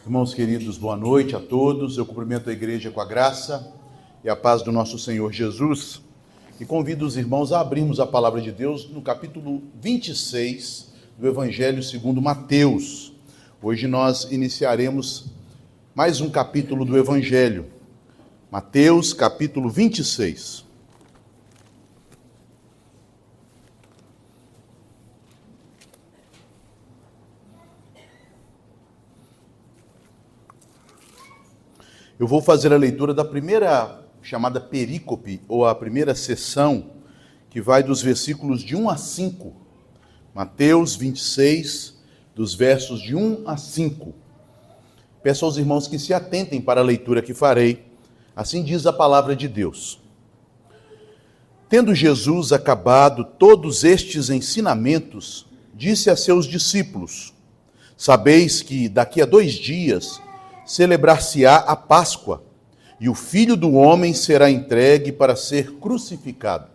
Irmãos queridos, boa noite a todos. Eu cumprimento a igreja com a graça e a paz do nosso Senhor Jesus e convido os irmãos a abrirmos a palavra de Deus no capítulo 26 do Evangelho segundo Mateus. Hoje nós iniciaremos mais um capítulo do Evangelho, Mateus capítulo 26. Eu vou fazer a leitura da primeira chamada perícope, ou a primeira sessão, que vai dos versículos de 1 a 5. Mateus 26, dos versos de 1 a 5. Peço aos irmãos que se atentem para a leitura que farei. Assim diz a palavra de Deus. Tendo Jesus acabado todos estes ensinamentos, disse a seus discípulos: Sabeis que daqui a 2 dias celebrar-se-á a Páscoa, e o Filho do Homem será entregue para ser crucificado.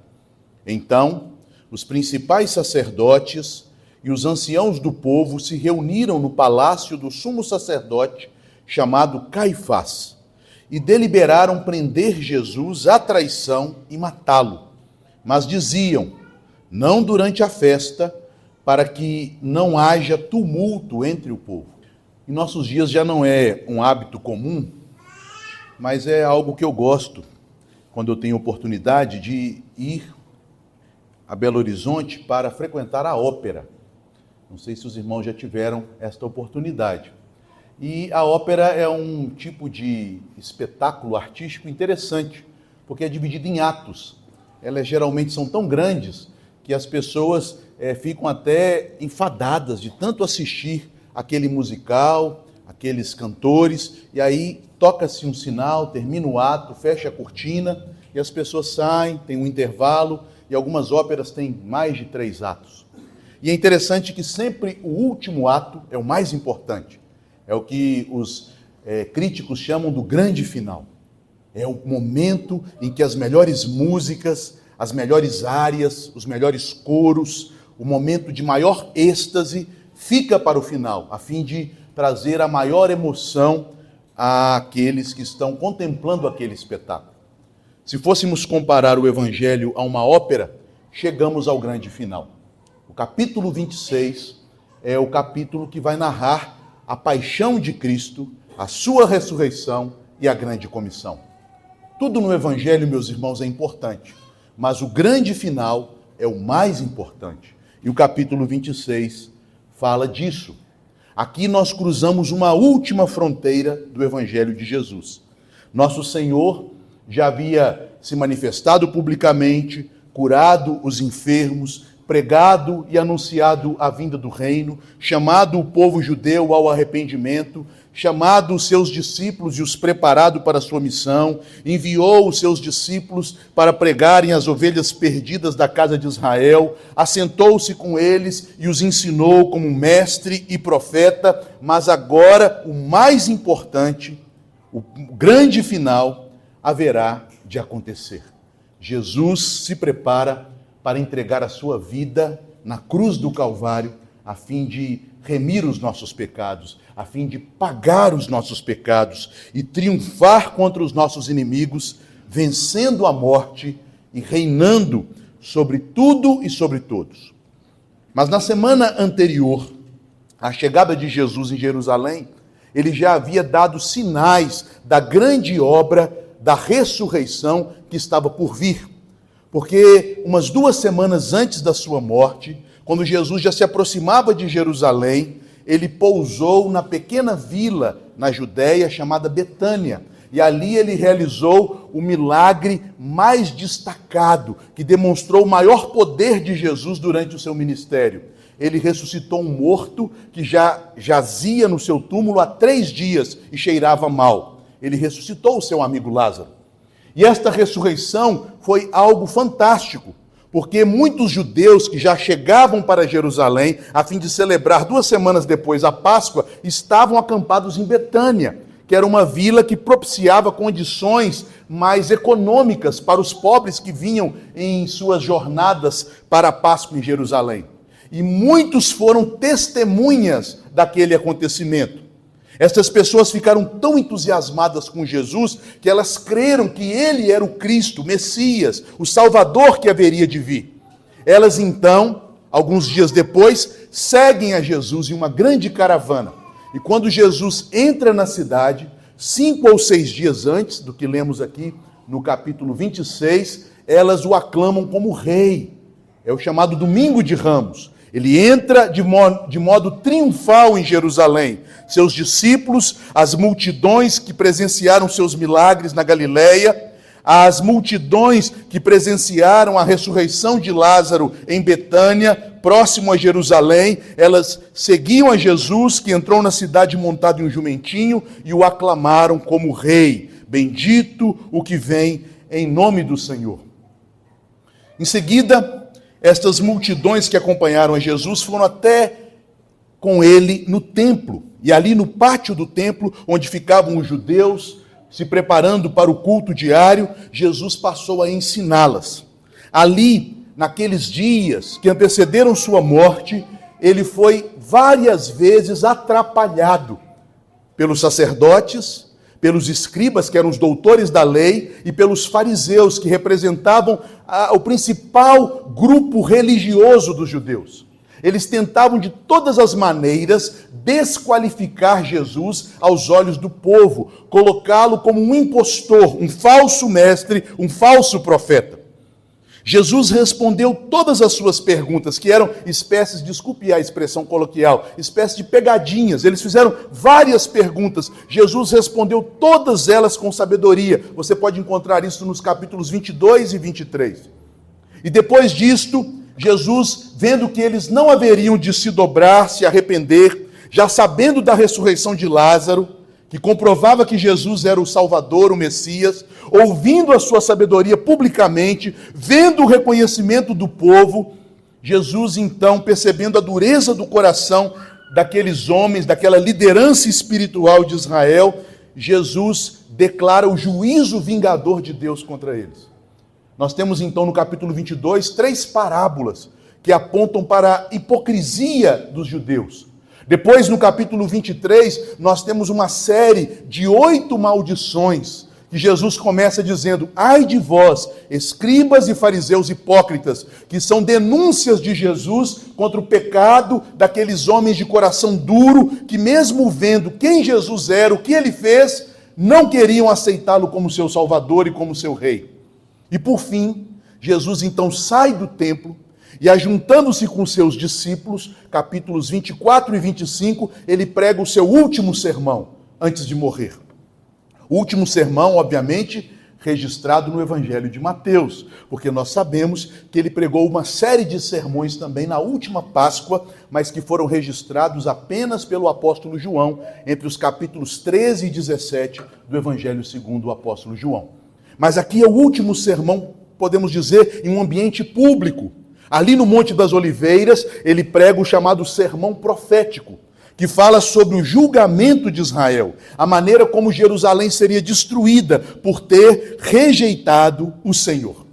Então, os principais sacerdotes e os anciãos do povo se reuniram no palácio do sumo sacerdote, chamado Caifás, e deliberaram prender Jesus à traição e matá-lo. Mas diziam: não durante a festa, para que não haja tumulto entre o povo. Em nossos dias já não é um hábito comum, mas é algo que eu gosto, quando eu tenho oportunidade de ir a Belo Horizonte para frequentar a ópera. Não sei se os irmãos já tiveram esta oportunidade. E a ópera é um tipo de espetáculo artístico interessante, porque é dividido em atos. Elas geralmente são tão grandes que as pessoas ficam até enfadadas de tanto assistir aquele musical, aqueles cantores, e aí toca-se um sinal, termina o ato, fecha a cortina, e as pessoas saem, tem um intervalo, e algumas óperas têm mais de 3 atos. E é interessante que sempre o último ato é o mais importante, é o que os críticos chamam do grande final. É o momento em que as melhores músicas, as melhores áreas, os melhores coros, o momento de maior êxtase, fica para o final, a fim de trazer a maior emoção àqueles que estão contemplando aquele espetáculo. Se fôssemos comparar o Evangelho a uma ópera, chegamos ao grande final. O capítulo 26 é o capítulo que vai narrar a paixão de Cristo, a sua ressurreição e a grande comissão. Tudo no Evangelho, meus irmãos, é importante, mas o grande final é o mais importante. E o capítulo 26 fala disso. Aqui nós cruzamos uma última fronteira do Evangelho de Jesus. Nosso Senhor já havia se manifestado publicamente, curado os enfermos, pregado e anunciado a vinda do reino, chamado o povo judeu ao arrependimento, chamado os seus discípulos e os preparado para a sua missão, enviou os seus discípulos para pregarem as ovelhas perdidas da casa de Israel, assentou-se com eles e os ensinou como mestre e profeta, mas agora o mais importante, o grande final, haverá de acontecer. Jesus se prepara para entregar a sua vida na cruz do Calvário, a fim de remir os nossos pecados, a fim de pagar os nossos pecados e triunfar contra os nossos inimigos, vencendo a morte e reinando sobre tudo e sobre todos. Mas na semana anterior à chegada de Jesus em Jerusalém, ele já havia dado sinais da grande obra da ressurreição que estava por vir. Porque umas 2 semanas antes da sua morte, quando Jesus já se aproximava de Jerusalém, ele pousou na pequena vila na Judéia chamada Betânia. E ali ele realizou o milagre mais destacado, que demonstrou o maior poder de Jesus durante o seu ministério. Ele ressuscitou um morto que já jazia no seu túmulo há 3 dias e cheirava mal. Ele ressuscitou o seu amigo Lázaro. E esta ressurreição foi algo fantástico, porque muitos judeus que já chegavam para Jerusalém, a fim de celebrar 2 semanas depois a Páscoa, estavam acampados em Betânia, que era uma vila que propiciava condições mais econômicas para os pobres que vinham em suas jornadas para a Páscoa em Jerusalém. E muitos foram testemunhas daquele acontecimento. Essas pessoas ficaram tão entusiasmadas com Jesus que elas creram que ele era o Cristo, o Messias, o Salvador que haveria de vir. Elas então, alguns dias depois, seguem a Jesus em uma grande caravana. E quando Jesus entra na cidade, 5 ou 6 dias antes do que lemos aqui no capítulo 26, elas o aclamam como rei. É o chamado Domingo de Ramos. Ele entra de modo triunfal em Jerusalém. Seus discípulos, as multidões que presenciaram seus milagres na Galileia, as multidões que presenciaram a ressurreição de Lázaro em Betânia, próximo a Jerusalém, elas seguiam a Jesus, que entrou na cidade montado em um jumentinho, e o aclamaram como rei. Bendito o que vem em nome do Senhor. Em seguida, estas multidões que acompanharam a Jesus foram até com ele no templo. E ali no pátio do templo, onde ficavam os judeus, se preparando para o culto diário, Jesus passou a ensiná-las. Ali, naqueles dias que antecederam sua morte, ele foi várias vezes atrapalhado pelos sacerdotes, pelos escribas, que eram os doutores da lei, e pelos fariseus, que representavam o principal grupo religioso dos judeus. Eles tentavam de todas as maneiras desqualificar Jesus aos olhos do povo, colocá-lo como um impostor, um falso mestre, um falso profeta. Jesus respondeu todas as suas perguntas, que eram espécies, desculpe a expressão coloquial, espécies de pegadinhas. Eles fizeram várias perguntas. Jesus respondeu todas elas com sabedoria. Você pode encontrar isso nos capítulos 22 e 23. E depois disto, Jesus, vendo que eles não haveriam de se dobrar, se arrepender, já sabendo da ressurreição de Lázaro, que comprovava que Jesus era o Salvador, o Messias, ouvindo a sua sabedoria publicamente, vendo o reconhecimento do povo, Jesus então, percebendo a dureza do coração daqueles homens, daquela liderança espiritual de Israel, Jesus declara o juízo vingador de Deus contra eles. Nós temos então no capítulo 22 3 parábolas que apontam para a hipocrisia dos judeus. Depois, no capítulo 23, nós temos uma série de 8 maldições, que Jesus começa dizendo: ai de vós, escribas e fariseus hipócritas, que são denúncias de Jesus contra o pecado daqueles homens de coração duro, que mesmo vendo quem Jesus era, o que ele fez, não queriam aceitá-lo como seu Salvador e como seu Rei. E por fim, Jesus então sai do templo, e ajuntando-se com seus discípulos, capítulos 24 e 25, ele prega o seu último sermão antes de morrer. O último sermão, obviamente, registrado no Evangelho de Mateus, porque nós sabemos que ele pregou uma série de sermões também na última Páscoa, mas que foram registrados apenas pelo apóstolo João, entre os capítulos 13 e 17 do Evangelho segundo o apóstolo João. Mas aqui é o último sermão, podemos dizer, em um ambiente público. Ali no Monte das Oliveiras, ele prega o chamado sermão profético, que fala sobre o julgamento de Israel, a maneira como Jerusalém seria destruída por ter rejeitado o Senhor.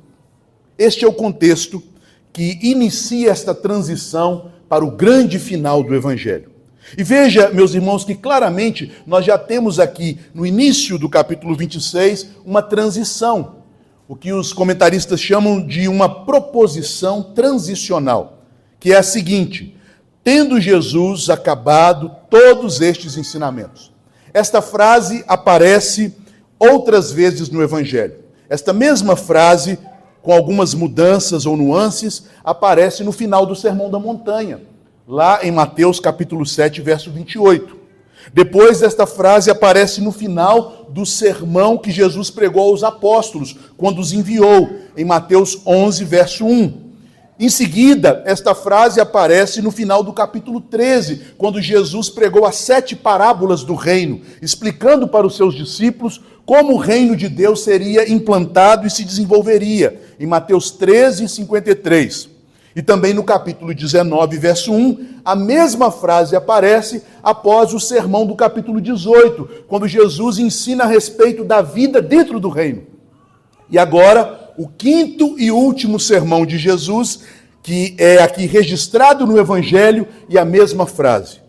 Este é o contexto que inicia esta transição para o grande final do Evangelho. E veja, meus irmãos, que claramente nós já temos aqui, no início do capítulo 26, uma transição, o que os comentaristas chamam de uma proposição transicional, que é a seguinte: tendo Jesus acabado todos estes ensinamentos. Esta frase aparece outras vezes no Evangelho. Esta mesma frase, com algumas mudanças ou nuances, aparece no final do Sermão da Montanha, lá em Mateus capítulo 7, verso 28. Depois, esta frase aparece no final do sermão que Jesus pregou aos apóstolos, quando os enviou, em Mateus 11, verso 1. Em seguida, esta frase aparece no final do capítulo 13, quando Jesus pregou as 7 parábolas do reino, explicando para os seus discípulos como o reino de Deus seria implantado e se desenvolveria, em Mateus 13, 53. E também no capítulo 19, verso 1, a mesma frase aparece após o sermão do capítulo 18, quando Jesus ensina a respeito da vida dentro do reino. E agora, o quinto e último sermão de Jesus, que é aqui registrado no Evangelho, e a mesma frase: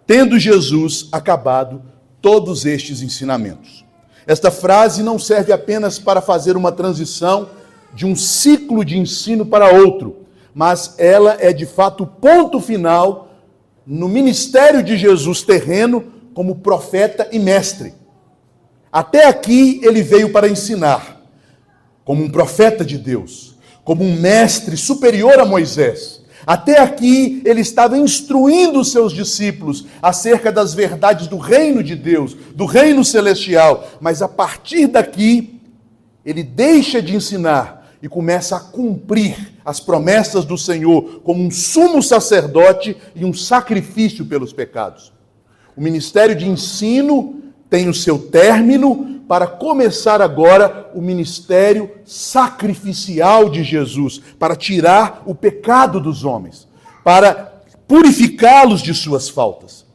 tendo Jesus acabado todos estes ensinamentos. Esta frase não serve apenas para fazer uma transição de um ciclo de ensino para outro, mas ela é de fato o ponto final no ministério de Jesus terreno como profeta e mestre. Até aqui ele veio para ensinar, como um profeta de Deus, como um mestre superior a Moisés. Até aqui ele estava instruindo os seus discípulos acerca das verdades do reino de Deus, do reino celestial. Mas a partir daqui, ele deixa de ensinar e começa a cumprir as promessas do Senhor como um sumo sacerdote e um sacrifício pelos pecados. O ministério de ensino tem o seu término para começar agora o ministério sacrificial de Jesus, para tirar o pecado dos homens, para purificá-los de suas faltas.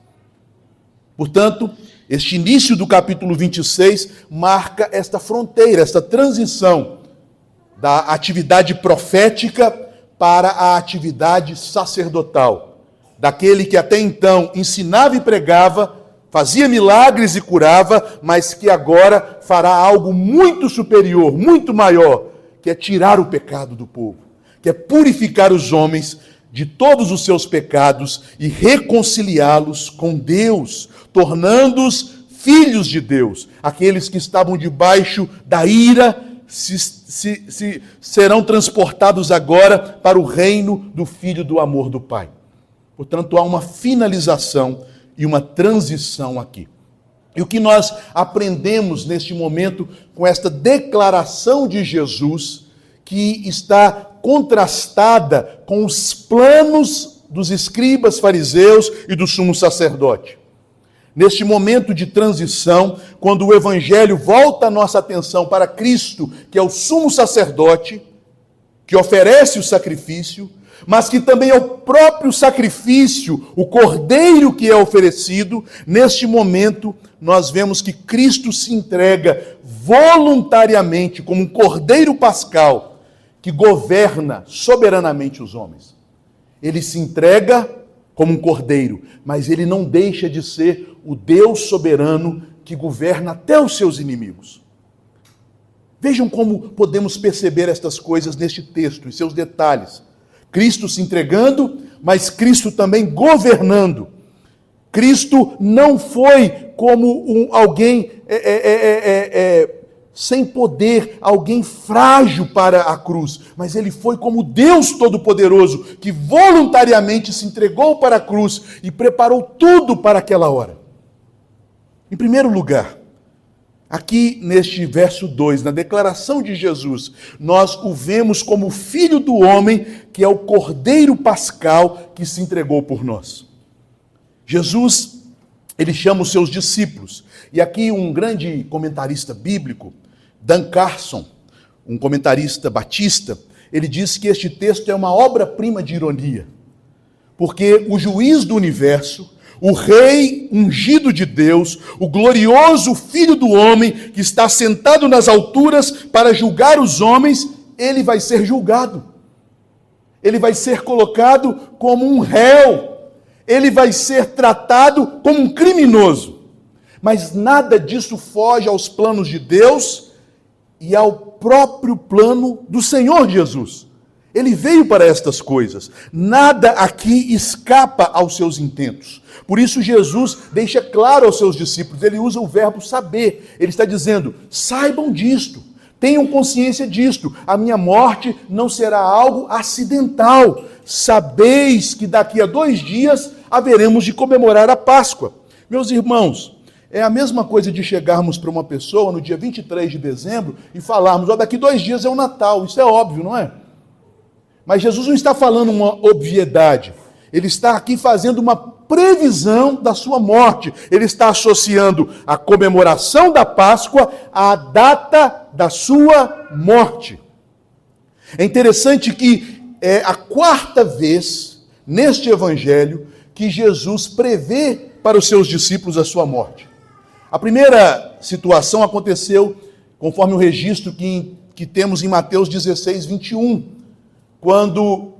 Portanto, este início do capítulo 26 marca esta fronteira, esta transição da atividade profética para a atividade sacerdotal, daquele que até então ensinava e pregava, fazia milagres e curava, mas que agora fará algo muito superior, muito maior, que é tirar o pecado do povo, que é purificar os homens de todos os seus pecados e reconciliá-los com Deus, tornando-os filhos de Deus. Aqueles que estavam debaixo da ira serão transportados agora para o reino do Filho do amor do Pai. Portanto, há uma finalização e uma transição aqui. E o que nós aprendemos neste momento com esta declaração de Jesus, que está contrastada com os planos dos escribas, fariseus e do sumo sacerdote. Neste momento de transição, quando o Evangelho volta a nossa atenção para Cristo, que é o sumo sacerdote, que oferece o sacrifício, mas que também é o próprio sacrifício, o cordeiro que é oferecido, neste momento nós vemos que Cristo se entrega voluntariamente como um cordeiro pascal que governa soberanamente os homens. Ele se entrega como um cordeiro, mas ele não deixa de ser o Deus soberano que governa até os seus inimigos. Vejam como podemos perceber estas coisas neste texto, em seus detalhes. Cristo se entregando, mas Cristo também governando. Cristo não foi como alguém sem poder, alguém frágil para a cruz, mas ele foi como Deus Todo-Poderoso, que voluntariamente se entregou para a cruz e preparou tudo para aquela hora. Em primeiro lugar, aqui neste verso 2, na declaração de Jesus, nós o vemos como Filho do Homem, que é o Cordeiro Pascal que se entregou por nós. Jesus, ele chama os seus discípulos. E aqui um grande comentarista bíblico, Dan Carson, um comentarista batista, ele diz que este texto é uma obra-prima de ironia. Porque o juiz do universo, o rei ungido de Deus, o glorioso Filho do Homem, que está sentado nas alturas para julgar os homens, ele vai ser julgado. Ele vai ser colocado como um réu. Ele vai ser tratado como um criminoso. Mas nada disso foge aos planos de Deus e ao próprio plano do Senhor Jesus. Ele veio para estas coisas. Nada aqui escapa aos seus intentos. Por isso Jesus deixa claro aos seus discípulos, ele usa o verbo saber. Ele está dizendo, saibam disto, tenham consciência disto. A minha morte não será algo acidental. Sabeis que daqui a 2 dias haveremos de comemorar a Páscoa. Meus irmãos, é a mesma coisa de chegarmos para uma pessoa no dia 23 de dezembro e falarmos, daqui 2 dias é o Natal. Isso é óbvio, não é? Mas Jesus não está falando uma obviedade. Ele está aqui fazendo uma previsão da sua morte. Ele está associando a comemoração da Páscoa à data da sua morte. É interessante que é a 4ª vez neste evangelho que Jesus prevê para os seus discípulos a sua morte. A primeira situação aconteceu conforme o registro que temos em Mateus 16, 21, quando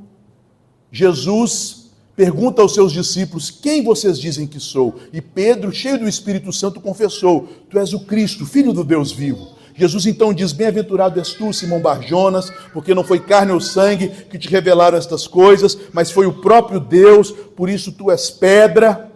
Jesus pergunta aos seus discípulos: quem vocês dizem que sou? E Pedro, cheio do Espírito Santo, confessou: tu és o Cristo, Filho do Deus vivo. Jesus então diz: bem-aventurado és tu, Simão Bar-Jonas, porque não foi carne ou sangue que te revelaram estas coisas, mas foi o próprio Deus. Por isso tu és pedra,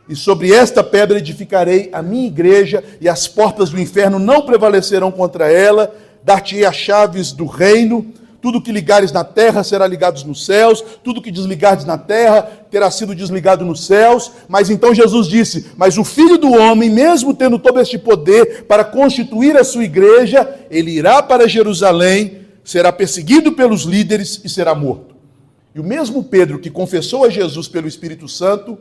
e sobre esta pedra edificarei a minha igreja, e as portas do inferno não prevalecerão contra ela. Dar-te-ei as chaves do reino. Tudo que ligares na terra será ligado nos céus, tudo que desligares na terra terá sido desligado nos céus. Mas então Jesus disse: mas o Filho do Homem, mesmo tendo todo este poder para constituir a sua igreja, ele irá para Jerusalém, será perseguido pelos líderes e será morto. E o mesmo Pedro que confessou a Jesus pelo Espírito Santo,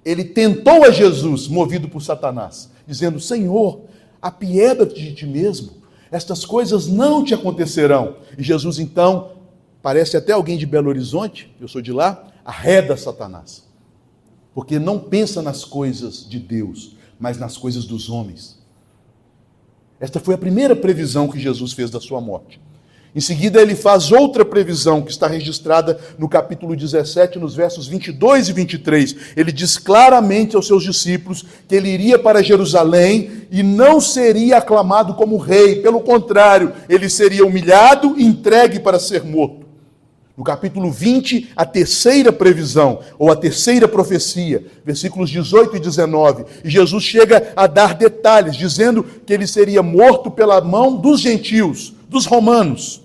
ele tentou a Jesus, movido por Satanás, dizendo: Senhor, apieda-te de ti mesmo. Estas coisas não te acontecerão. E Jesus, então, parece até alguém de Belo Horizonte, eu sou de lá, arreda Satanás. Porque não pensa nas coisas de Deus, mas nas coisas dos homens. Esta foi a primeira previsão que Jesus fez da sua morte. Em seguida, ele faz outra previsão que está registrada no capítulo 17, nos versos 22 e 23. Ele diz claramente aos seus discípulos que ele iria para Jerusalém e não seria aclamado como rei. Pelo contrário, ele seria humilhado e entregue para ser morto. No capítulo 20, a terceira previsão, ou a terceira profecia, versículos 18 e 19. E Jesus chega a dar detalhes, dizendo que ele seria morto pela mão dos gentios, dos romanos.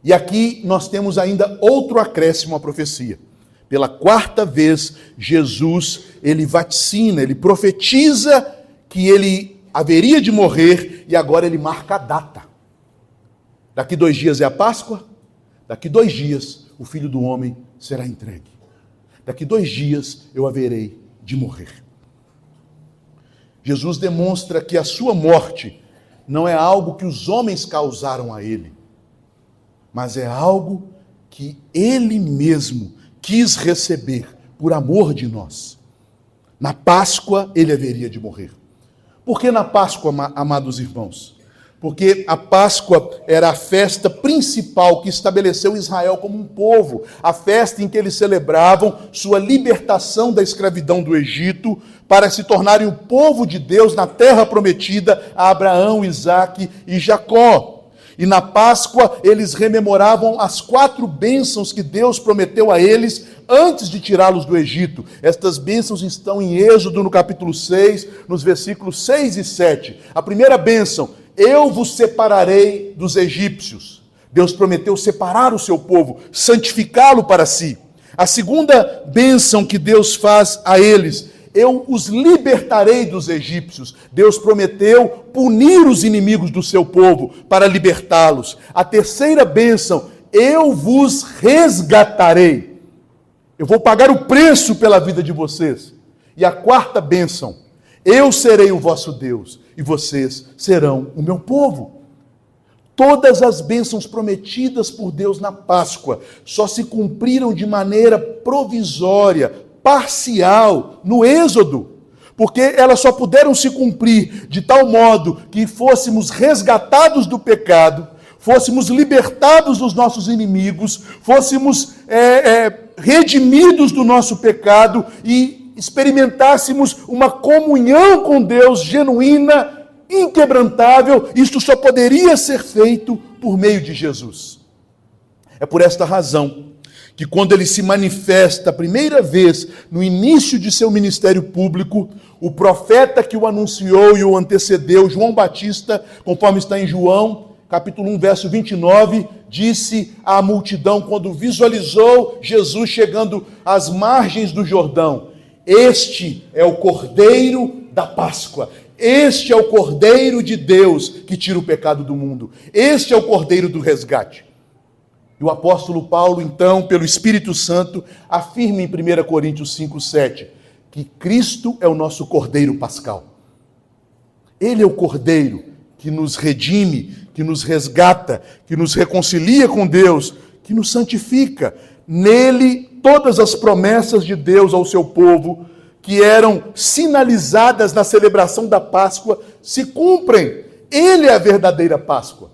E aqui nós temos ainda outro acréscimo à profecia. Pela quarta vez, Jesus, ele vaticina, ele profetiza que ele haveria de morrer e agora ele marca a data. Daqui 2 dias é a Páscoa, daqui 2 dias o Filho do Homem será entregue. Daqui 2 dias eu haverei de morrer. Jesus demonstra que a sua morte não é algo que os homens causaram a ele, mas é algo que ele mesmo quis receber por amor de nós. Na Páscoa ele haveria de morrer. Por que na Páscoa, amados irmãos? Porque a Páscoa era a festa principal que estabeleceu Israel como um povo, a festa em que eles celebravam sua libertação da escravidão do Egito, para se tornarem o povo de Deus na terra prometida a Abraão, Isaque e Jacó. E na Páscoa eles rememoravam as 4 bênçãos que Deus prometeu a eles antes de tirá-los do Egito. Estas bênçãos estão em Êxodo, no capítulo 6, nos versículos 6 e 7. A primeira bênção: eu vos separarei dos egípcios. Deus prometeu separar o seu povo, santificá-lo para si. A segunda bênção que Deus faz a eles: eu os libertarei dos egípcios. Deus prometeu punir os inimigos do seu povo para libertá-los. A terceira bênção: eu vos resgatarei. Eu vou pagar o preço pela vida de vocês. E a quarta bênção: eu serei o vosso Deus e vocês serão o meu povo. Todas as bênçãos prometidas por Deus na Páscoa só se cumpriram de maneira provisória, parcial, no Êxodo, porque elas só puderam se cumprir de tal modo que fôssemos resgatados do pecado, fôssemos libertados dos nossos inimigos, fôssemos redimidos do nosso pecado e experimentássemos uma comunhão com Deus genuína, inquebrantável. Isto só poderia ser feito por meio de Jesus. É por esta razão que quando ele se manifesta a primeira vez no início de seu ministério público, o profeta que o anunciou e o antecedeu, João Batista, conforme está em João, capítulo 1, verso 29, disse à multidão, quando visualizou Jesus chegando às margens do Jordão: este é o Cordeiro da Páscoa. Este é o Cordeiro de Deus que tira o pecado do mundo. Este é o Cordeiro do resgate. E o apóstolo Paulo, então, pelo Espírito Santo, afirma em 1 Coríntios 5, 7, que Cristo é o nosso Cordeiro Pascal. Ele é o Cordeiro que nos redime, que nos resgata, que nos reconcilia com Deus, que nos santifica. Nele, todas as promessas de Deus ao seu povo, que eram sinalizadas na celebração da Páscoa, se cumprem. Ele é a verdadeira Páscoa.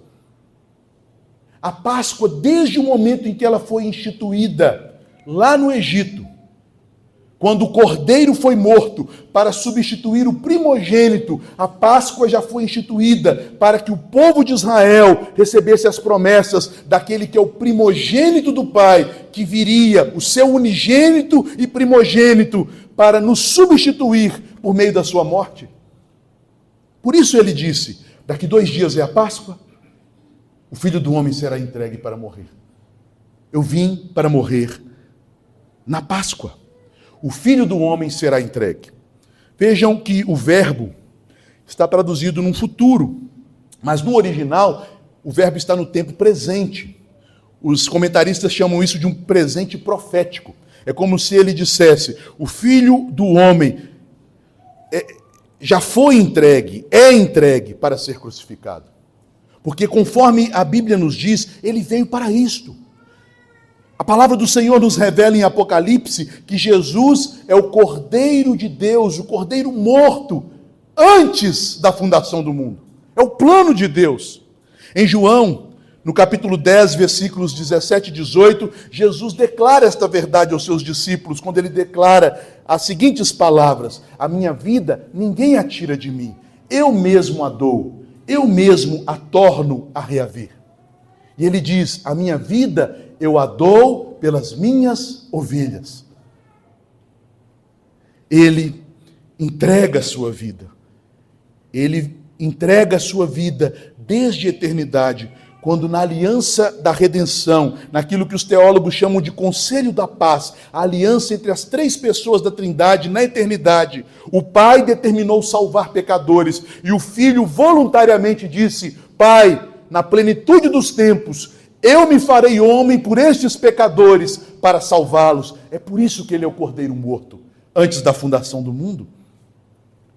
A Páscoa, desde o momento em que ela foi instituída, lá no Egito, quando o cordeiro foi morto para substituir o primogênito, a Páscoa já foi instituída para que o povo de Israel recebesse as promessas daquele que é o primogênito do Pai, que viria, o seu unigênito e primogênito, para nos substituir por meio da sua morte. Por isso ele disse: daqui 2 dias é a Páscoa, o Filho do Homem será entregue para morrer. Eu vim para morrer na Páscoa. O Filho do Homem será entregue. Vejam que o verbo está traduzido num futuro, mas no original o verbo está no tempo presente. Os comentaristas chamam isso de um presente profético. É como se ele dissesse: o Filho do Homem já foi entregue, é entregue para ser crucificado. Porque conforme a Bíblia nos diz, ele veio para isto. A palavra do Senhor nos revela em Apocalipse que Jesus é o Cordeiro de Deus, o Cordeiro morto, antes da fundação do mundo. É o plano de Deus. Em João, no capítulo 10, versículos 17 e 18, Jesus declara esta verdade aos seus discípulos, quando ele declara as seguintes palavras: a minha vida ninguém a tira de mim, eu mesmo a dou, eu mesmo a torno a reaver. E ele diz: a minha vida eu a dou pelas minhas ovelhas. Ele entrega a sua vida. Ele entrega a sua vida desde a eternidade, quando na aliança da redenção, naquilo que os teólogos chamam de conselho da paz, a aliança entre as 3 pessoas da Trindade na eternidade, o Pai determinou salvar pecadores e o Filho voluntariamente disse: Pai, na plenitude dos tempos, eu me farei homem por estes pecadores para salvá-los. É por isso que ele é o Cordeiro morto, antes da fundação do mundo.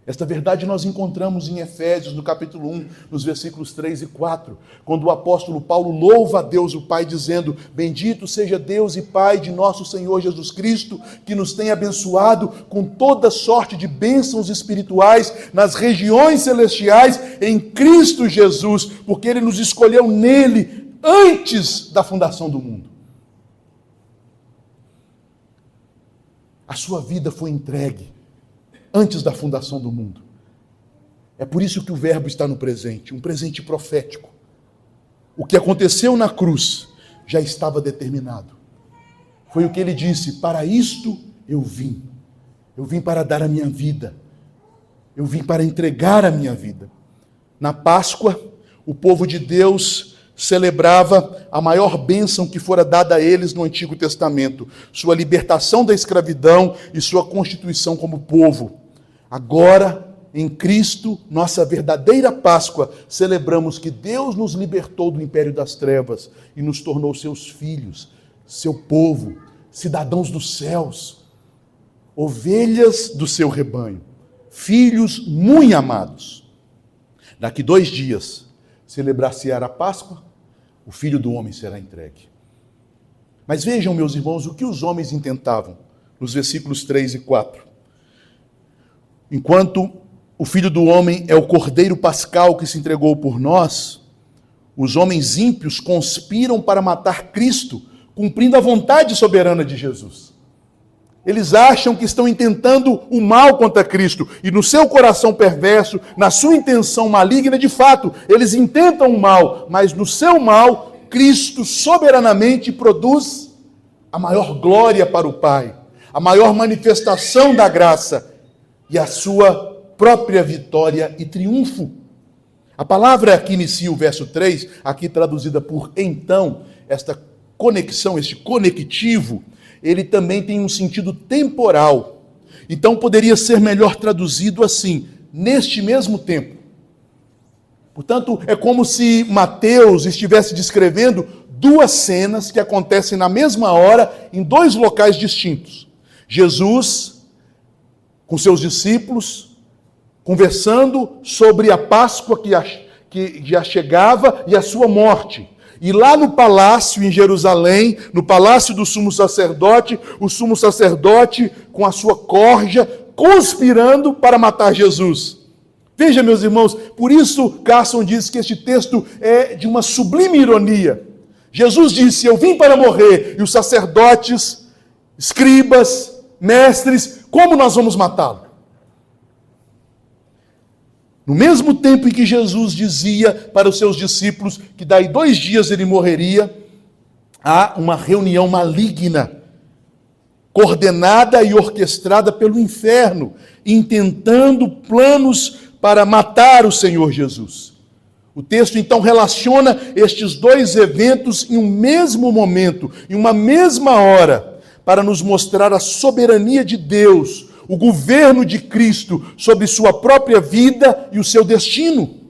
Esta verdade nós encontramos em Efésios, no capítulo 1, nos versículos 3 e 4, quando o apóstolo Paulo louva a Deus o Pai, dizendo: bendito seja Deus e Pai de nosso Senhor Jesus Cristo, que nos tem abençoado com toda sorte de bênçãos espirituais nas regiões celestiais em Cristo Jesus, porque ele nos escolheu nele antes da fundação do mundo. A sua vida foi entregue antes da fundação do mundo. É por isso que o verbo está no presente, um presente profético. O que aconteceu na cruz já estava determinado. Foi o que ele disse: para isto eu vim. Eu vim para dar a minha vida. Eu vim para entregar a minha vida. Na Páscoa, o povo de Deus celebrava a maior bênção que fora dada a eles no Antigo Testamento, sua libertação da escravidão e sua constituição como povo. Agora, em Cristo, nossa verdadeira Páscoa, celebramos que Deus nos libertou do império das trevas e nos tornou seus filhos, seu povo, cidadãos dos céus, ovelhas do seu rebanho, filhos muito amados. Daqui 2 dias, celebrar-se-á a Páscoa, o Filho do Homem será entregue. Mas vejam, meus irmãos, o que os homens intentavam, nos versículos 3 e 4. Enquanto o Filho do Homem é o Cordeiro Pascal que se entregou por nós, os homens ímpios conspiram para matar Cristo, cumprindo a vontade soberana de Jesus. Eles acham que estão intentando o mal contra Cristo, e no seu coração perverso, na sua intenção maligna, de fato, eles intentam o mal, mas no seu mal, Cristo soberanamente produz a maior glória para o Pai, a maior manifestação da graça e a sua própria vitória e triunfo. A palavra que inicia o verso 3, aqui traduzida por então, esta conexão, este conectivo, ele também tem um sentido temporal. Então poderia ser melhor traduzido assim: neste mesmo tempo. Portanto, é como se Mateus estivesse descrevendo 2 cenas que acontecem na mesma hora em 2 locais distintos. Jesus, com seus discípulos, conversando sobre a Páscoa que já chegava e a sua morte. E lá no palácio em Jerusalém, no palácio do sumo sacerdote, o sumo sacerdote com a sua corja, conspirando para matar Jesus. Veja, meus irmãos, por isso Carson diz que este texto é de uma sublime ironia. Jesus disse: eu vim para morrer, e os sacerdotes escribas, mestres, como nós vamos matá-lo? No mesmo tempo em que Jesus dizia para os seus discípulos que daí 2 dias ele morreria, há uma reunião maligna, coordenada e orquestrada pelo inferno, intentando planos para matar o Senhor Jesus. O texto então relaciona estes 2 eventos em um mesmo momento, em uma mesma hora, para nos mostrar a soberania de Deus, o governo de Cristo sobre sua própria vida e o seu destino.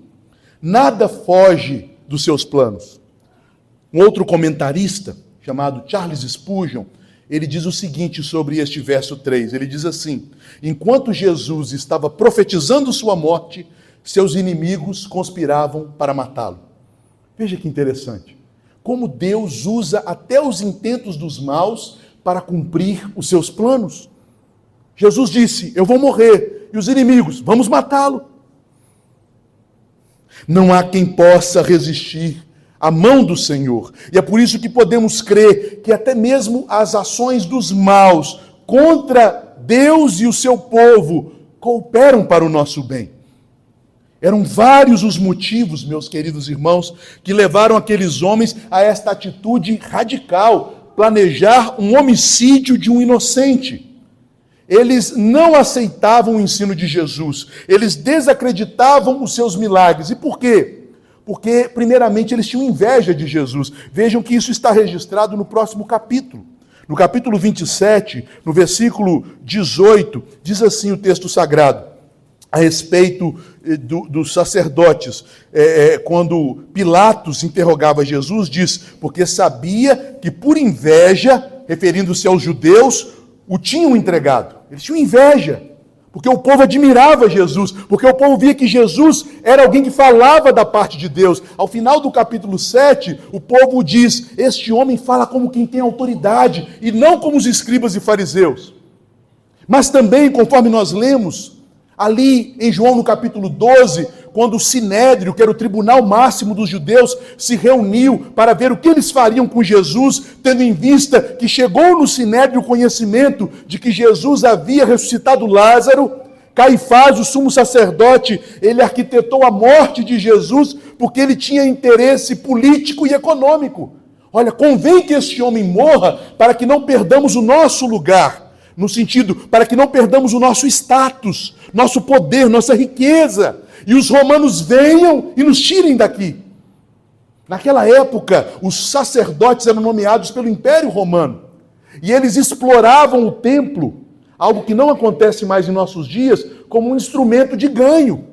Nada foge dos seus planos. Um outro comentarista, chamado Charles Spurgeon, ele diz o seguinte sobre este verso 3. Ele diz assim: enquanto Jesus estava profetizando sua morte, seus inimigos conspiravam para matá-lo. Veja que interessante. Como Deus usa até os intentos dos maus para cumprir os seus planos. Jesus disse: eu vou morrer. E os inimigos: vamos matá-lo. Não há quem possa resistir à mão do Senhor. E é por isso que podemos crer que até mesmo as ações dos maus contra Deus e o seu povo cooperam para o nosso bem. Eram vários os motivos, meus queridos irmãos, que levaram aqueles homens a esta atitude radical, planejar um homicídio de um inocente. Eles não aceitavam o ensino de Jesus, eles desacreditavam os seus milagres. E por quê? Porque, primeiramente, eles tinham inveja de Jesus. Vejam que isso está registrado no próximo capítulo. No capítulo 27, no versículo 18, diz assim o texto sagrado, a respeito dos sacerdotes. Quando Pilatos interrogava Jesus, diz: porque sabia que por inveja, referindo-se aos judeus, o tinham entregado. Eles tinham inveja, porque o povo admirava Jesus, porque o povo via que Jesus era alguém que falava da parte de Deus. Ao final do capítulo 7, o povo diz: este homem fala como quem tem autoridade, e não como os escribas e fariseus. Mas também, conforme nós lemos, ali em João no capítulo 12, quando o Sinédrio, que era o tribunal máximo dos judeus, se reuniu para ver o que eles fariam com Jesus, tendo em vista que chegou no Sinédrio o conhecimento de que Jesus havia ressuscitado Lázaro, Caifás, o sumo sacerdote, ele arquitetou a morte de Jesus porque ele tinha interesse político e econômico. Olha, convém que este homem morra para que não perdamos o nosso lugar. No sentido, para que não perdamos o nosso status, nosso poder, nossa riqueza, e os romanos venham e nos tirem daqui. Naquela época, os sacerdotes eram nomeados pelo Império Romano, e eles exploravam o templo, algo que não acontece mais em nossos dias, como um instrumento de ganho.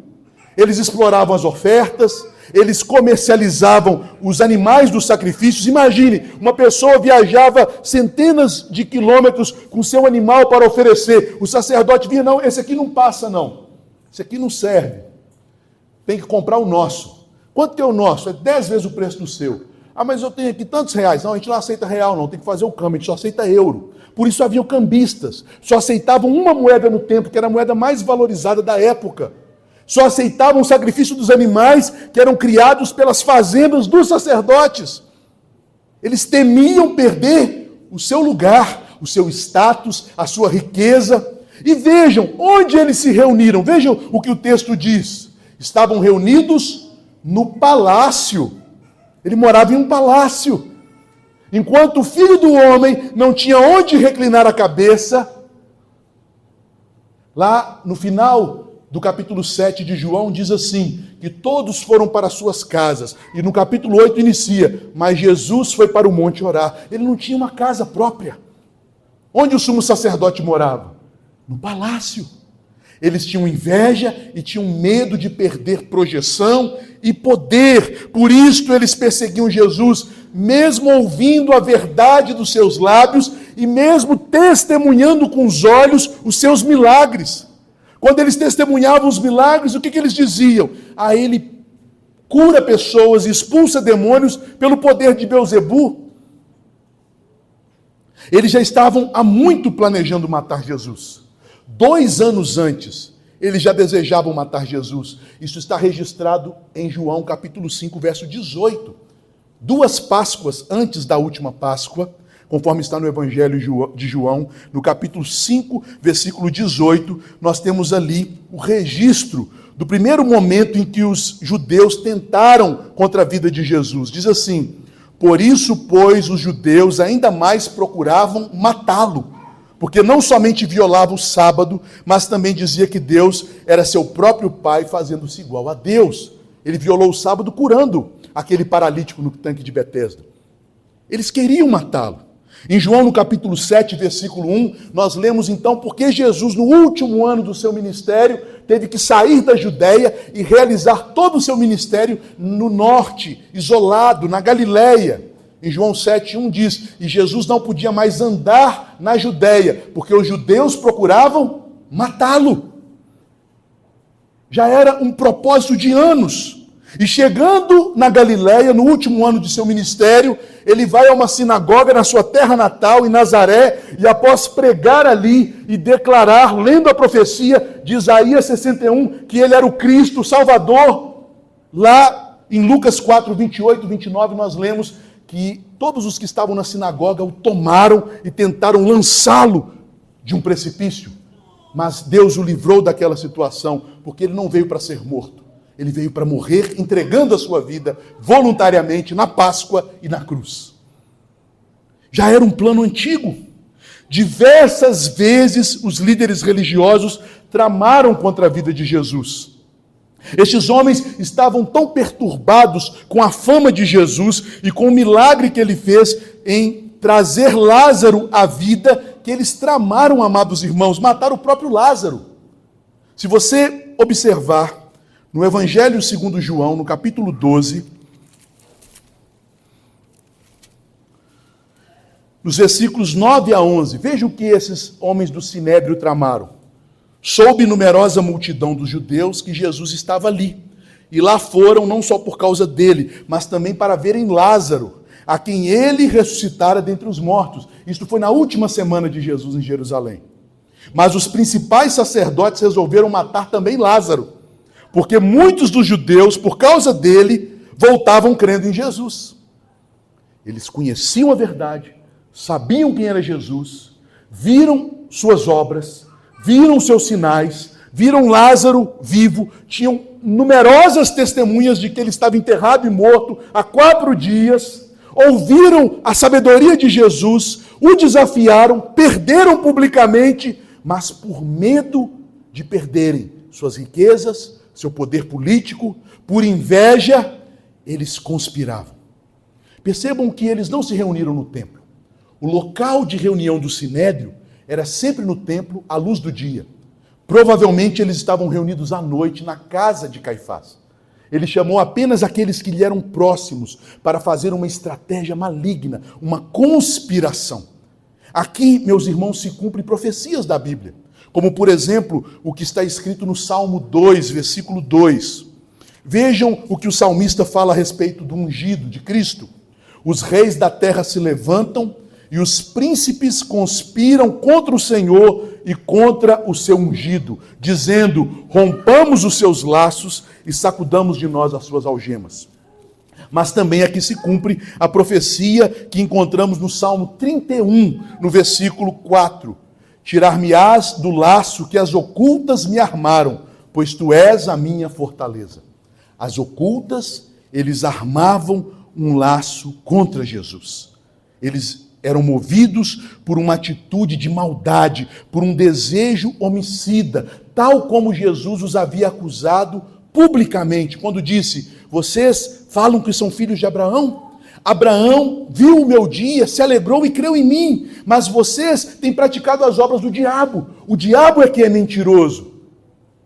Eles exploravam as ofertas, eles comercializavam os animais dos sacrifícios. Imagine, uma pessoa viajava centenas de quilômetros com seu animal para oferecer. O sacerdote vinha: não, esse aqui não passa não, esse aqui não serve, tem que comprar o nosso. Quanto que é o nosso? É 10 vezes o preço do seu. Ah, mas eu tenho aqui tantos reais. Não, a gente não aceita real não, tem que fazer o câmbio, a gente só aceita euro. Por isso haviam cambistas, só aceitavam uma moeda no templo, que era a moeda mais valorizada da época. Só aceitavam o sacrifício dos animais que eram criados pelas fazendas dos sacerdotes. Eles temiam perder o seu lugar, o seu status, a sua riqueza. E vejam onde eles se reuniram. Vejam o que o texto diz. Estavam reunidos no palácio. Ele morava em um palácio. Enquanto o Filho do Homem não tinha onde reclinar a cabeça, lá no final do capítulo 7 de João, diz assim, que todos foram para suas casas. E no capítulo 8 inicia: mas Jesus foi para o monte orar. Ele não tinha uma casa própria. Onde o sumo sacerdote morava? No palácio. Eles tinham inveja e tinham medo de perder projeção e poder. Por isso eles perseguiam Jesus, mesmo ouvindo a verdade dos seus lábios e mesmo testemunhando com os olhos os seus milagres. Quando eles testemunhavam os milagres, o que eles diziam? Ah, ele cura pessoas e expulsa demônios pelo poder de Beelzebu. Eles já estavam há muito planejando matar Jesus. 2 anos antes, eles já desejavam matar Jesus. Isso está registrado em João capítulo 5, verso 18. 2 Páscoas antes da última Páscoa, conforme está no Evangelho de João, no capítulo 5, versículo 18, nós temos ali o registro do primeiro momento em que os judeus tentaram contra a vida de Jesus. Diz assim: por isso, pois, os judeus ainda mais procuravam matá-lo, porque não somente violava o sábado, mas também dizia que Deus era seu próprio Pai, fazendo-se igual a Deus. Ele violou o sábado curando aquele paralítico no tanque de Betesda. Eles queriam matá-lo. Em João, no capítulo 7, versículo 1, nós lemos então porque Jesus, no último ano do seu ministério, teve que sair da Judéia e realizar todo o seu ministério no norte, isolado, na Galileia. Em João 7:1 diz, e Jesus não podia mais andar na Judéia, porque os judeus procuravam matá-lo. Já era um propósito de anos. E chegando na Galileia, no último ano de seu ministério, ele vai a uma sinagoga na sua terra natal, em Nazaré, e após pregar ali e declarar, lendo a profecia de Isaías 61, que ele era o Cristo, o Salvador, lá em Lucas 4, 28, 29, nós lemos que todos os que estavam na sinagoga o tomaram e tentaram lançá-lo de um precipício. Mas Deus o livrou daquela situação, porque ele não veio para ser morto. Ele veio para morrer, entregando a sua vida voluntariamente na Páscoa e na cruz. Já era um plano antigo. Diversas vezes os líderes religiosos tramaram contra a vida de Jesus. Estes homens estavam tão perturbados com a fama de Jesus e com o milagre que ele fez em trazer Lázaro à vida, que eles tramaram, amados irmãos, matar o próprio Lázaro. Se você observar no Evangelho segundo João, no capítulo 12, nos versículos 9 a 11, veja o que esses homens do Sinédrio tramaram. Soube numerosa multidão dos judeus que Jesus estava ali, e lá foram não só por causa dele, mas também para verem Lázaro, a quem ele ressuscitara dentre os mortos. Isto foi na última semana de Jesus em Jerusalém. Mas os principais sacerdotes resolveram matar também Lázaro, porque muitos dos judeus, por causa dele, voltavam crendo em Jesus. Eles conheciam a verdade, sabiam quem era Jesus, viram suas obras, viram seus sinais, viram Lázaro vivo, tinham numerosas testemunhas de que ele estava enterrado e morto há 4 dias, ouviram a sabedoria de Jesus, o desafiaram, perderam publicamente, mas por medo de perderem suas riquezas, seu poder político, por inveja, eles conspiravam. Percebam que eles não se reuniram no templo. O local de reunião do Sinédrio era sempre no templo, à luz do dia. Provavelmente eles estavam reunidos à noite na casa de Caifás. Ele chamou apenas aqueles que lhe eram próximos para fazer uma estratégia maligna, uma conspiração. Aqui, meus irmãos, se cumprem profecias da Bíblia. Como, por exemplo, o que está escrito no Salmo 2, versículo 2. Vejam o que o salmista fala a respeito do ungido de Cristo. Os reis da terra se levantam e os príncipes conspiram contra o Senhor e contra o seu ungido, dizendo, rompamos os seus laços e sacudamos de nós as suas algemas. Mas também aqui se cumpre a profecia que encontramos no Salmo 31, no versículo 4. Tirar-me-ás do laço que as ocultas me armaram, pois tu és a minha fortaleza. As ocultas, eles armavam um laço contra Jesus. Eles eram movidos por uma atitude de maldade, por um desejo homicida, tal como Jesus os havia acusado publicamente, quando disse, vocês falam que são filhos de Abraão? Abraão viu o meu dia, se alegrou e creu em mim, mas vocês têm praticado as obras do diabo. O diabo é que é mentiroso.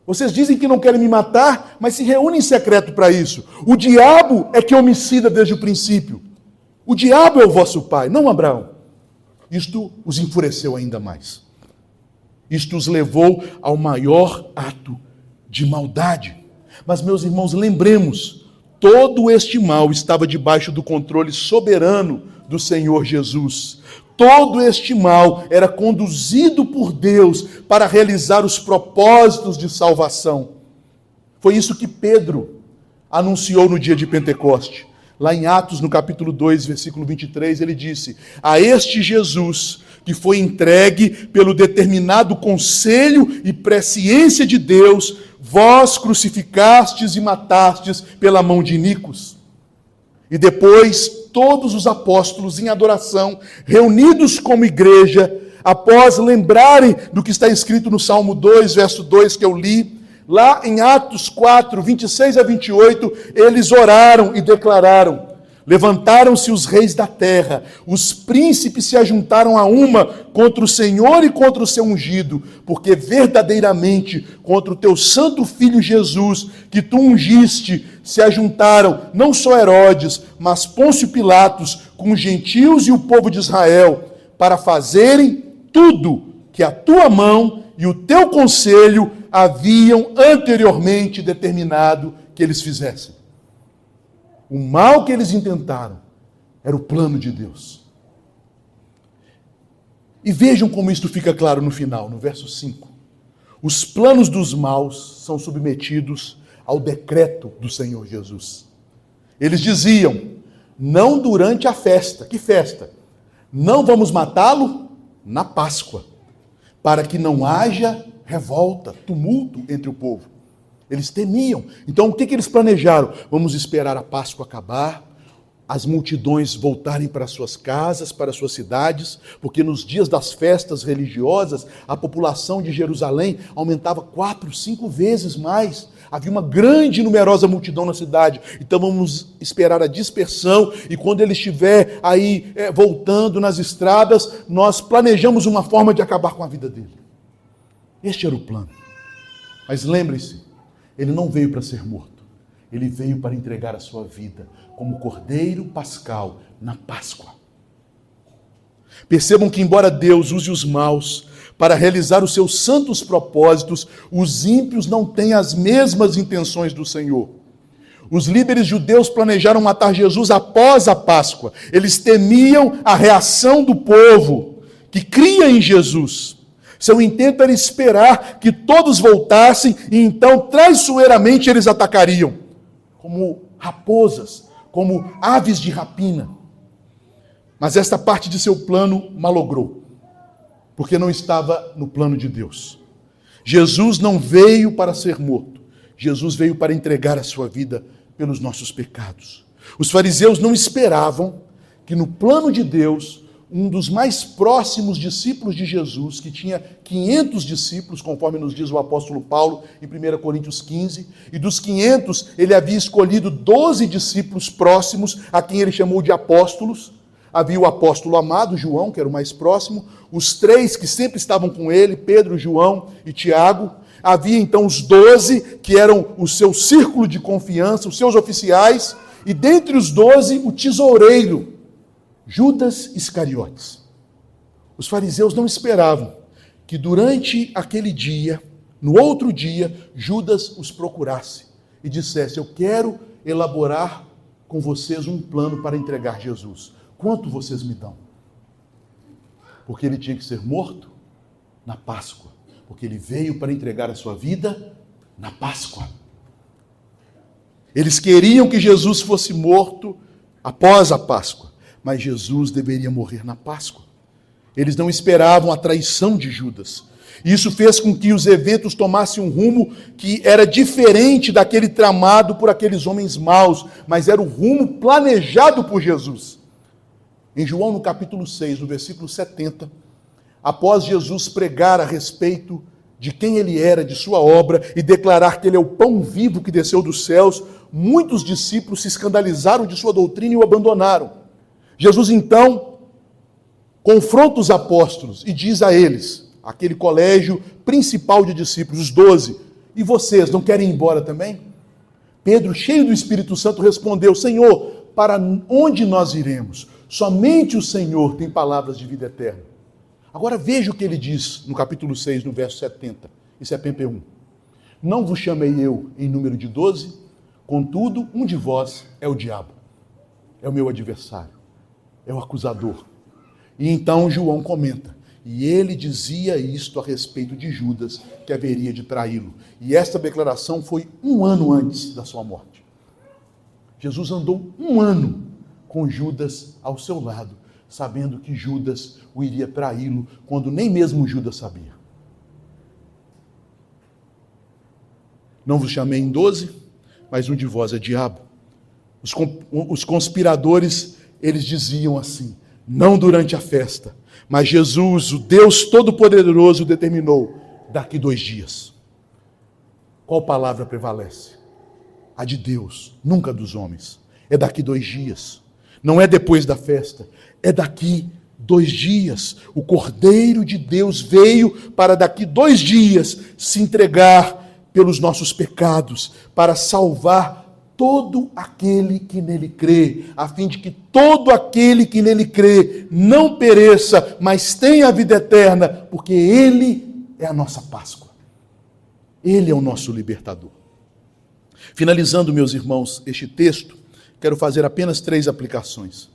Vocês dizem que não querem me matar, mas se reúnem em secreto para isso. O diabo é que é homicida desde o princípio. O diabo é o vosso pai, não Abraão. Isto os enfureceu ainda mais. Isto os levou ao maior ato de maldade. Mas, meus irmãos, lembremos, todo este mal estava debaixo do controle soberano do Senhor Jesus. Todo este mal era conduzido por Deus para realizar os propósitos de salvação. Foi isso que Pedro anunciou no dia de Pentecoste. Lá em Atos, no capítulo 2, versículo 23, ele disse: a este Jesus, que foi entregue pelo determinado conselho e presciência de Deus, vós crucificastes e matastes pela mão de iníquos. E depois, todos os apóstolos em adoração, reunidos como igreja, após lembrarem do que está escrito no Salmo 2, verso 2, que eu li, lá em Atos 4, 26 a 28, eles oraram e declararam: levantaram-se os reis da terra, os príncipes se ajuntaram a uma contra o Senhor e contra o seu ungido, porque verdadeiramente contra o teu santo filho Jesus, que tu ungiste, se ajuntaram não só Herodes, mas Pôncio Pilatos, com os gentios e o povo de Israel, para fazerem tudo que a tua mão e o teu conselho haviam anteriormente determinado que eles fizessem. O mal que eles intentaram era o plano de Deus. E vejam como isto fica claro no final, no verso 5. Os planos dos maus são submetidos ao decreto do Senhor Jesus. Eles diziam: não durante a festa. Que festa? Não vamos matá-lo na Páscoa, para que não haja revolta, tumulto entre o povo. Eles temiam. Então o que eles planejaram? Vamos esperar a Páscoa acabar, as multidões voltarem para suas casas, para suas cidades, porque nos dias das festas religiosas, a população de Jerusalém aumentava 4, 5 vezes mais. Havia uma grande e numerosa multidão na cidade. Então vamos esperar a dispersão, e quando ele estiver aí voltando nas estradas, nós planejamos uma forma de acabar com a vida dele. Este era o plano. Mas lembre-se, ele não veio para ser morto. Ele veio para entregar a sua vida como cordeiro pascal na Páscoa. Percebam que, embora Deus use os maus para realizar os seus santos propósitos, os ímpios não têm as mesmas intenções do Senhor. Os líderes judeus planejaram matar Jesus após a Páscoa. Eles temiam a reação do povo que cria em Jesus. Seu intento era esperar que todos voltassem e então traiçoeiramente eles atacariam, como raposas, como aves de rapina. Mas esta parte de seu plano malogrou, porque não estava no plano de Deus. Jesus não veio para ser morto. Jesus veio para entregar a sua vida pelos nossos pecados. Os fariseus não esperavam que no plano de Deus, um dos mais próximos discípulos de Jesus, que tinha 500 discípulos, conforme nos diz o apóstolo Paulo em 1 Coríntios 15, e dos 500 ele havia escolhido 12 discípulos próximos, a quem ele chamou de apóstolos. Havia o apóstolo amado, João, que era o mais próximo, os 3 que sempre estavam com ele, Pedro, João e Tiago. Havia então os 12, que eram o seu círculo de confiança, os seus oficiais, e dentre os 12, o tesoureiro, Judas Iscariotes. Os fariseus não esperavam que durante aquele dia, no outro dia, Judas os procurasse e dissesse: eu quero elaborar com vocês um plano para entregar Jesus. Quanto vocês me dão? Porque ele tinha que ser morto na Páscoa, porque ele veio para entregar a sua vida na Páscoa. Eles queriam que Jesus fosse morto após a Páscoa, mas Jesus deveria morrer na Páscoa. Eles não esperavam a traição de Judas. Isso fez com que os eventos tomassem um rumo que era diferente daquele tramado por aqueles homens maus, mas era o rumo planejado por Jesus. Em João, no capítulo 6, no versículo 70, após Jesus pregar a respeito de quem ele era, de sua obra, e declarar que ele é o pão vivo que desceu dos céus, muitos discípulos se escandalizaram de sua doutrina e o abandonaram. Jesus, então, confronta os apóstolos e diz a eles, aquele colégio principal de discípulos, os 12, e vocês não querem ir embora também? Pedro, cheio do Espírito Santo, respondeu: Senhor, para onde nós iremos? Somente o Senhor tem palavras de vida eterna. Agora veja o que ele diz no capítulo 6, no verso 70 e 71. Não vos chamei eu em número de 12, contudo, um de vós é o diabo, é o meu adversário, é o acusador. E então João comenta: e ele dizia isto a respeito de Judas, que haveria de traí-lo. E esta declaração foi 1 ano antes da sua morte. Jesus andou 1 ano com Judas ao seu lado, sabendo que Judas o iria traí-lo, quando nem mesmo Judas sabia. Não vos chamei em 12, mas um de vós é diabo. Os conspiradores, eles diziam assim, não durante a festa, mas Jesus, o Deus Todo-Poderoso, determinou, daqui 2 dias. Qual palavra prevalece? A de Deus, nunca dos homens. É daqui 2 dias. Não é depois da festa, é daqui 2 dias. O Cordeiro de Deus veio para daqui 2 dias se entregar pelos nossos pecados, para salvar todo aquele que nele crê, a fim de que todo aquele que nele crê não pereça, mas tenha a vida eterna, porque ele é a nossa Páscoa. Ele é o nosso libertador. Finalizando, meus irmãos, este texto, quero fazer apenas 3 aplicações.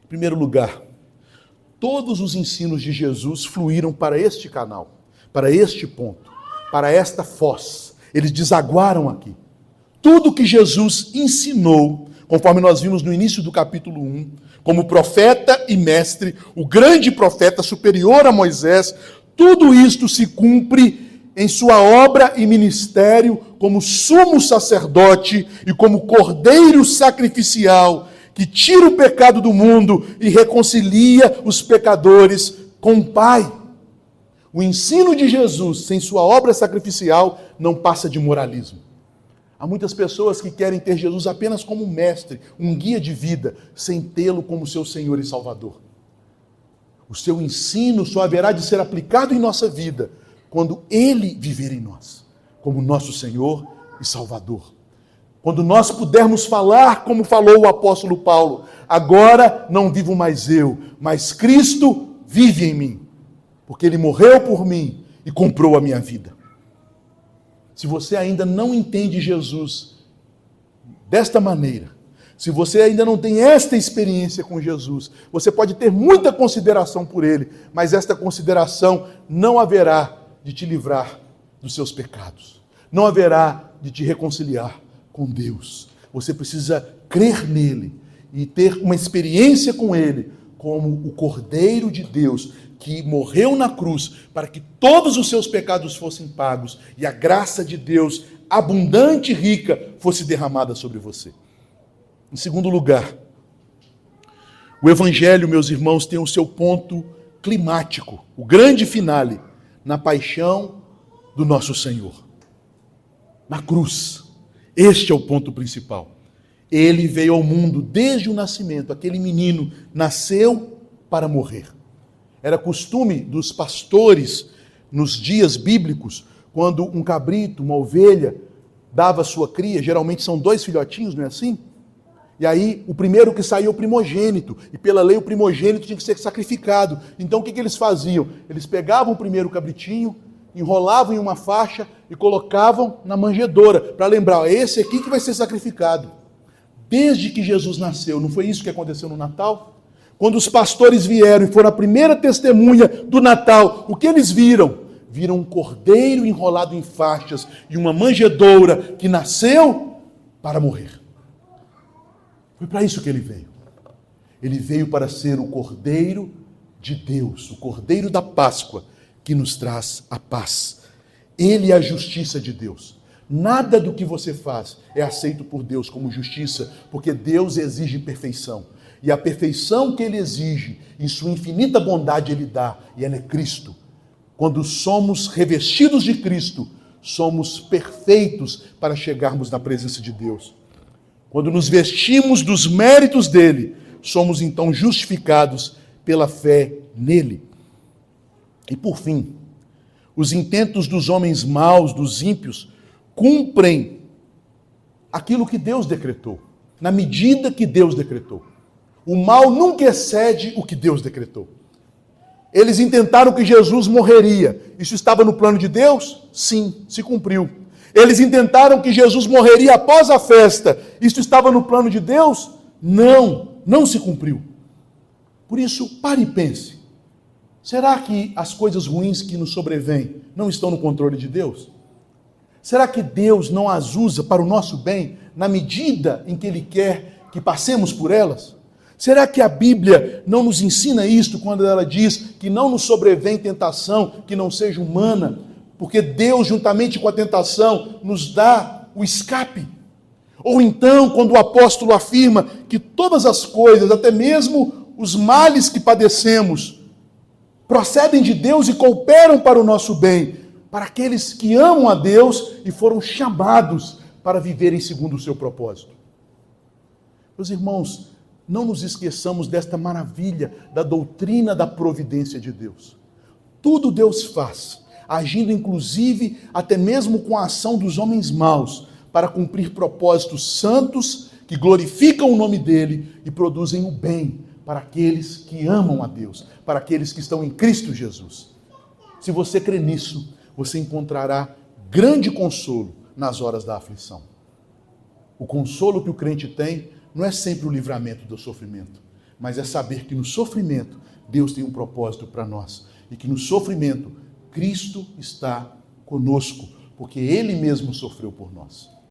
Em primeiro lugar, todos os ensinos de Jesus fluíram para este canal, para este ponto, para esta foz. Eles desaguaram aqui. Tudo que Jesus ensinou, conforme nós vimos no início do capítulo 1, como profeta e mestre, o grande profeta superior a Moisés, tudo isto se cumpre em sua obra e ministério como sumo sacerdote e como cordeiro sacrificial, que tira o pecado do mundo e reconcilia os pecadores com o Pai. O ensino de Jesus, sem sua obra sacrificial, não passa de moralismo. Há muitas pessoas que querem ter Jesus apenas como um mestre, um guia de vida, sem tê-lo como seu Senhor e Salvador. O seu ensino só haverá de ser aplicado em nossa vida quando Ele viver em nós, como nosso Senhor e Salvador. Quando nós pudermos falar como falou o apóstolo Paulo, agora não vivo mais eu, mas Cristo vive em mim, porque Ele morreu por mim e comprou a minha vida. Se você ainda não entende Jesus desta maneira, se você ainda não tem esta experiência com Jesus, você pode ter muita consideração por Ele, mas esta consideração não haverá de te livrar dos seus pecados, não haverá de te reconciliar com Deus. Você precisa crer nele e ter uma experiência com Ele como o Cordeiro de Deus, que morreu na cruz para que todos os seus pecados fossem pagos e a graça de Deus, abundante e rica, fosse derramada sobre você. Em segundo lugar, o Evangelho, meus irmãos, tem o seu ponto climático, o grande finale, na paixão do nosso Senhor, na cruz. Este é o ponto principal. Ele veio ao mundo desde o nascimento, aquele menino nasceu para morrer. Era costume dos pastores, nos dias bíblicos, quando um cabrito, uma ovelha, dava sua cria, geralmente são 2 filhotinhos, não é assim? E aí, o primeiro que saiu é o primogênito, e pela lei o primogênito tinha que ser sacrificado. Então o que eles faziam? Eles pegavam o primeiro cabritinho, enrolavam em uma faixa e colocavam na manjedoura, para lembrar, é esse aqui que vai ser sacrificado. Desde que Jesus nasceu, não foi isso que aconteceu no Natal? Quando os pastores vieram e foram a primeira testemunha do Natal, o que eles viram? Viram um cordeiro enrolado em faixas e uma manjedoura que nasceu para morrer. Foi para isso que ele veio. Ele veio para ser o Cordeiro de Deus, o Cordeiro da Páscoa, que nos traz a paz. Ele é a justiça de Deus. Nada do que você faz é aceito por Deus como justiça, porque Deus exige perfeição. E a perfeição que Ele exige, em sua infinita bondade, Ele dá, e ela é Cristo. Quando somos revestidos de Cristo, somos perfeitos para chegarmos na presença de Deus. Quando nos vestimos dos méritos dEle, somos então justificados pela fé nele. E por fim, os intentos dos homens maus, dos ímpios, cumprem aquilo que Deus decretou, na medida que Deus decretou. O mal nunca excede o que Deus decretou. Eles intentaram que Jesus morreria. Isso estava no plano de Deus? Sim, se cumpriu. Eles intentaram que Jesus morreria após a festa. Isso estava no plano de Deus? Não, não se cumpriu. Por isso, pare e pense. Será que as coisas ruins que nos sobrevêm não estão no controle de Deus? Será que Deus não as usa para o nosso bem, na medida em que Ele quer que passemos por elas? Será que a Bíblia não nos ensina isto quando ela diz que não nos sobrevém tentação que não seja humana, porque Deus, juntamente com a tentação, nos dá o escape? Ou então, quando o apóstolo afirma que todas as coisas, até mesmo os males que padecemos, procedem de Deus e cooperam para o nosso bem, para aqueles que amam a Deus e foram chamados para viverem segundo o seu propósito. Meus irmãos, não nos esqueçamos desta maravilha da doutrina da providência de Deus. Tudo Deus faz, agindo inclusive até mesmo com a ação dos homens maus, para cumprir propósitos santos que glorificam o nome dele e produzem o bem para aqueles que amam a Deus, para aqueles que estão em Cristo Jesus. Se você crê nisso, você encontrará grande consolo nas horas da aflição. O consolo que o crente tem não é sempre o livramento do sofrimento, mas é saber que no sofrimento Deus tem um propósito para nós e que no sofrimento Cristo está conosco, porque Ele mesmo sofreu por nós.